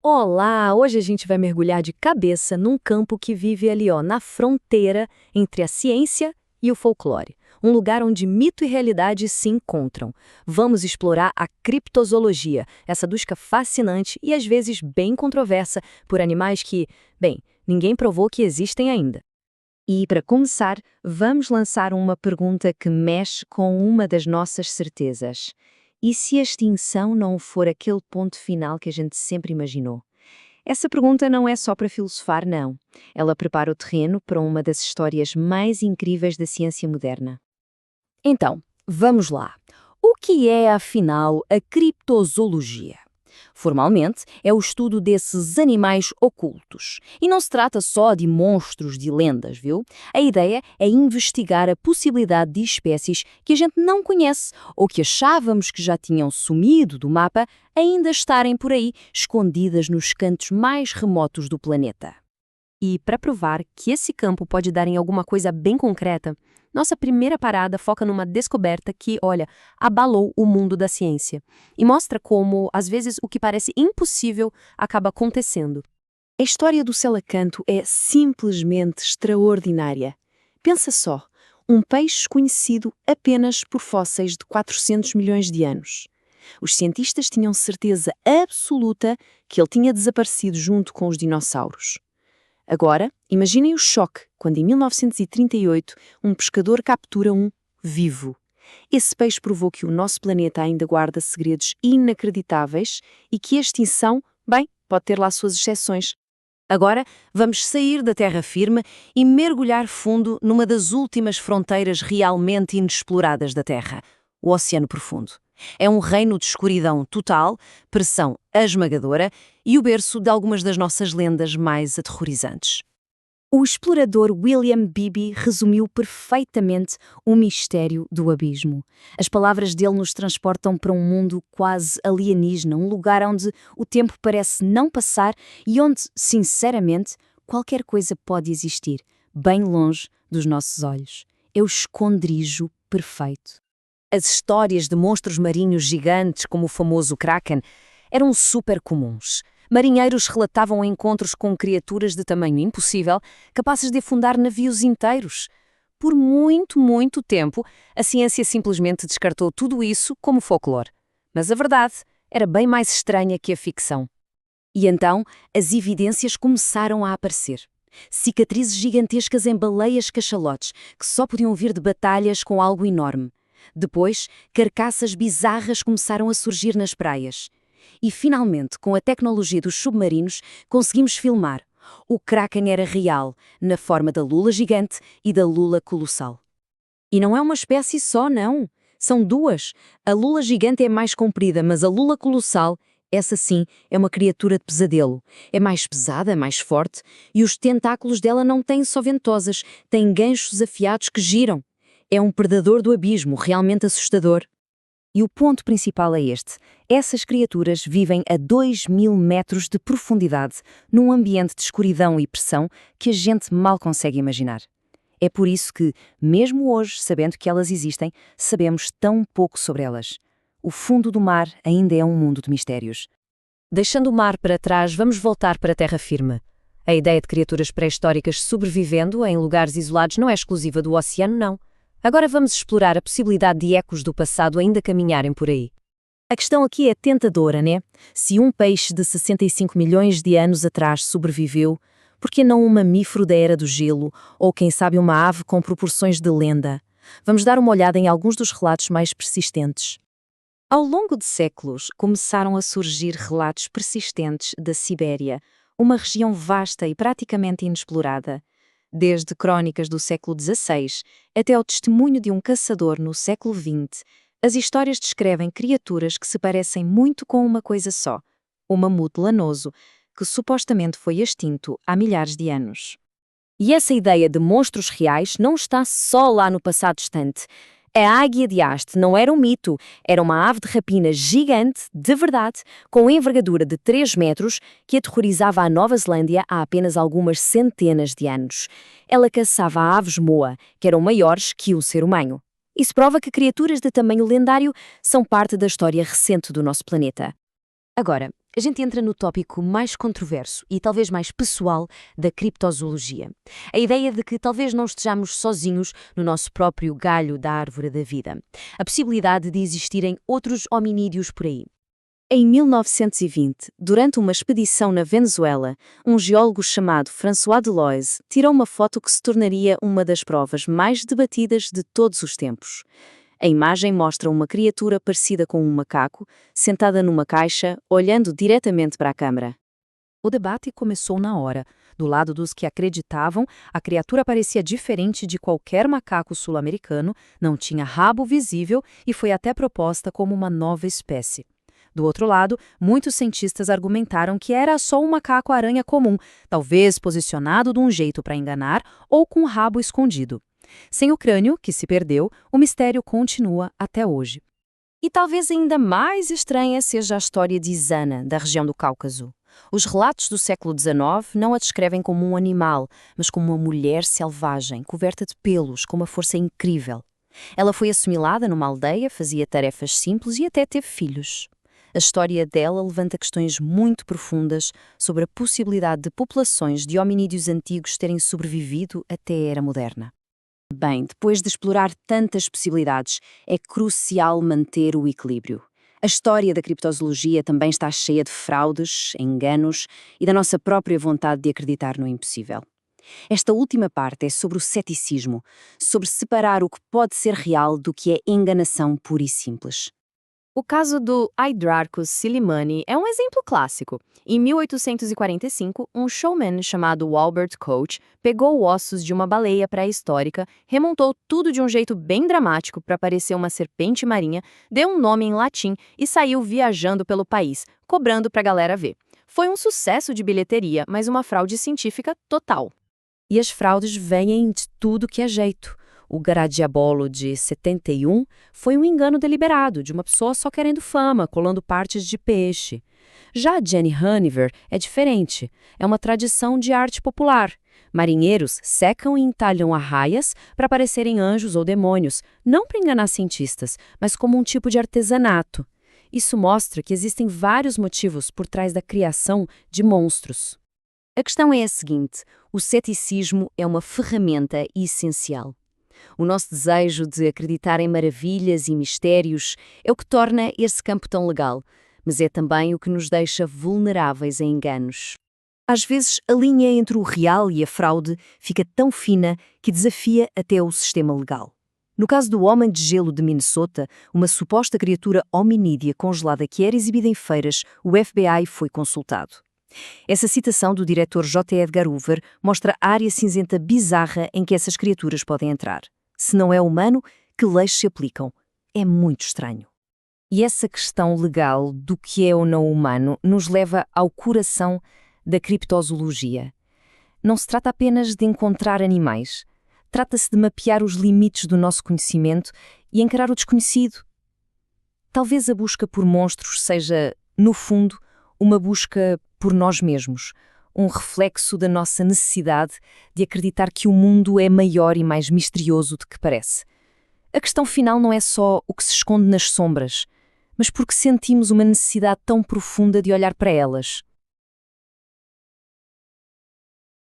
Olá! Hoje a gente vai mergulhar de cabeça num campo que vive ali, ó, na fronteira entre a ciência e o folclore. Um lugar onde mito e realidade se encontram. Vamos explorar a criptozoologia, essa busca fascinante e às vezes bem controversa por animais que, bem, ninguém provou que existem ainda. E, para começar, vamos lançar uma pergunta que mexe com uma das nossas certezas. E se a extinção não for aquele ponto final que a gente sempre imaginou? Essa pergunta não é só para filosofar, não. Ela prepara o terreno para uma das histórias mais incríveis da ciência moderna. Então, vamos lá. O que é, afinal, a criptozoologia? Formalmente, é o estudo desses animais ocultos. E não se trata só de monstros de lendas, viu? A ideia é investigar a possibilidade de espécies que a gente não conhece ou que achávamos que já tinham sumido do mapa ainda estarem por aí, escondidas nos cantos mais remotos do planeta. E para provar que esse campo pode dar em alguma coisa bem concreta, nossa primeira parada foca numa descoberta que, olha, abalou o mundo da ciência e mostra como, às vezes, o que parece impossível acaba acontecendo. A história do selacanto é simplesmente extraordinária. Pensa só, um peixe conhecido apenas por fósseis de 400 milhões de anos. Os cientistas tinham certeza absoluta que ele tinha desaparecido junto com os dinossauros. Agora, imaginem o choque quando, em 1938, um pescador captura um vivo. Esse peixe provou que o nosso planeta ainda guarda segredos inacreditáveis e que a extinção, bem, pode ter lá suas exceções. Agora, vamos sair da terra firme e mergulhar fundo numa das últimas fronteiras realmente inexploradas da Terra, o Oceano Profundo. É um reino de escuridão total, pressão esmagadora e o berço de algumas das nossas lendas mais aterrorizantes. O explorador William Beebe resumiu perfeitamente o mistério do abismo. As palavras dele nos transportam para um mundo quase alienígena, um lugar onde o tempo parece não passar e onde, sinceramente, qualquer coisa pode existir, bem longe dos nossos olhos. É o esconderijo perfeito. As histórias de monstros marinhos gigantes, como o famoso Kraken, eram super comuns. Marinheiros relatavam encontros com criaturas de tamanho impossível, capazes de afundar navios inteiros. Por muito, muito tempo, a ciência simplesmente descartou tudo isso como folclore. Mas a verdade era bem mais estranha que a ficção. E então, as evidências começaram a aparecer. Cicatrizes gigantescas em baleias cachalotes, que só podiam vir de batalhas com algo enorme. Depois, carcaças bizarras começaram a surgir nas praias. E, finalmente, com a tecnologia dos submarinos, conseguimos filmar. O Kraken era real, na forma da lula gigante e da lula colossal. E não é uma espécie só, não. São duas. A lula gigante é mais comprida, mas a lula colossal, essa sim, é uma criatura de pesadelo. É mais pesada, mais forte, e os tentáculos dela não têm só ventosas, têm ganchos afiados que giram. É um predador do abismo, realmente assustador. E o ponto principal é este. Essas criaturas vivem a 2.000 metros de profundidade, num ambiente de escuridão e pressão que a gente mal consegue imaginar. É por isso que, mesmo hoje, sabendo que elas existem, sabemos tão pouco sobre elas. O fundo do mar ainda é um mundo de mistérios. Deixando o mar para trás, vamos voltar para a terra firme. A ideia de criaturas pré-históricas sobrevivendo em lugares isolados não é exclusiva do oceano, não. Agora vamos explorar a possibilidade de ecos do passado ainda caminharem por aí. A questão aqui é tentadora, né? Se um peixe de 65 milhões de anos atrás sobreviveu, por que não um mamífero da era do gelo, ou quem sabe uma ave com proporções de lenda? Vamos dar uma olhada em alguns dos relatos mais persistentes. Ao longo de séculos, começaram a surgir relatos persistentes da Sibéria, uma região vasta e praticamente inexplorada. Desde crônicas do século XVI até o testemunho de um caçador no século XX, as histórias descrevem criaturas que se parecem muito com uma coisa só, o mamute lanoso, que supostamente foi extinto há milhares de anos. E essa ideia de monstros reais não está só lá no passado distante. A águia de haste não era um mito, era uma ave de rapina gigante, de verdade, com envergadura de 3 metros, que aterrorizava a Nova Zelândia há apenas algumas centenas de anos. Ela caçava aves moa, que eram maiores que o ser humano. Isso prova que criaturas de tamanho lendário são parte da história recente do nosso planeta. Agora, a gente entra no tópico mais controverso e talvez mais pessoal da criptozoologia. A ideia de que talvez não estejamos sozinhos no nosso próprio galho da árvore da vida. A possibilidade de existirem outros hominídeos por aí. Em 1920, durante uma expedição na Venezuela, um geólogo chamado François Deloise tirou uma foto que se tornaria uma das provas mais debatidas de todos os tempos. A imagem mostra uma criatura parecida com um macaco, sentada numa caixa, olhando diretamente para a câmera. O debate começou na hora. Do lado dos que acreditavam, a criatura parecia diferente de qualquer macaco sul-americano, não tinha rabo visível e foi até proposta como uma nova espécie. Do outro lado, muitos cientistas argumentaram que era só um macaco-aranha comum, talvez posicionado de um jeito para enganar ou com o rabo escondido. Sem o crânio, que se perdeu, o mistério continua até hoje. E talvez ainda mais estranha seja a história de Zana, da região do Cáucaso. Os relatos do século XIX não a descrevem como um animal, mas como uma mulher selvagem, coberta de pelos, com uma força incrível. Ela foi assimilada numa aldeia, fazia tarefas simples e até teve filhos. A história dela levanta questões muito profundas sobre a possibilidade de populações de hominídeos antigos terem sobrevivido até a era moderna. Bem, depois de explorar tantas possibilidades, é crucial manter o equilíbrio. A história da criptozoologia também está cheia de fraudes, enganos e da nossa própria vontade de acreditar no impossível. Esta última parte é sobre o ceticismo, sobre separar o que pode ser real do que é enganação pura e simples. O caso do Hydrarchus silimani é um exemplo clássico. Em 1845, um showman chamado Albert Koch pegou ossos de uma baleia pré-histórica, remontou tudo de um jeito bem dramático para parecer uma serpente marinha, deu um nome em latim e saiu viajando pelo país, cobrando para a galera ver. Foi um sucesso de bilheteria, mas uma fraude científica total. E as fraudes vêm de tudo que é jeito. O Garadiabolo de 71 foi um engano deliberado de uma pessoa só querendo fama, colando partes de peixe. Já a Jenny Haniver é diferente. É uma tradição de arte popular. Marinheiros secam e entalham arraias para parecerem anjos ou demônios, não para enganar cientistas, mas como um tipo de artesanato. Isso mostra que existem vários motivos por trás da criação de monstros. A questão é a seguinte: o ceticismo é uma ferramenta essencial. O nosso desejo de acreditar em maravilhas e mistérios é o que torna esse campo tão legal, mas é também o que nos deixa vulneráveis a enganos. Às vezes, a linha entre o real e a fraude fica tão fina que desafia até o sistema legal. No caso do Homem de Gelo de Minnesota, uma suposta criatura hominídea congelada que era exibida em feiras, o FBI foi consultado. Essa citação do diretor J. Edgar Hoover mostra a área cinzenta bizarra em que essas criaturas podem entrar. Se não é humano, que leis se aplicam? É muito estranho. E essa questão legal do que é ou não humano nos leva ao coração da criptozoologia. Não se trata apenas de encontrar animais. Trata-se de mapear os limites do nosso conhecimento e encarar o desconhecido. Talvez a busca por monstros seja, no fundo, uma busca por nós mesmos, um reflexo da nossa necessidade de acreditar que o mundo é maior e mais misterioso do que parece. A questão final não é só o que se esconde nas sombras, mas porque sentimos uma necessidade tão profunda de olhar para elas.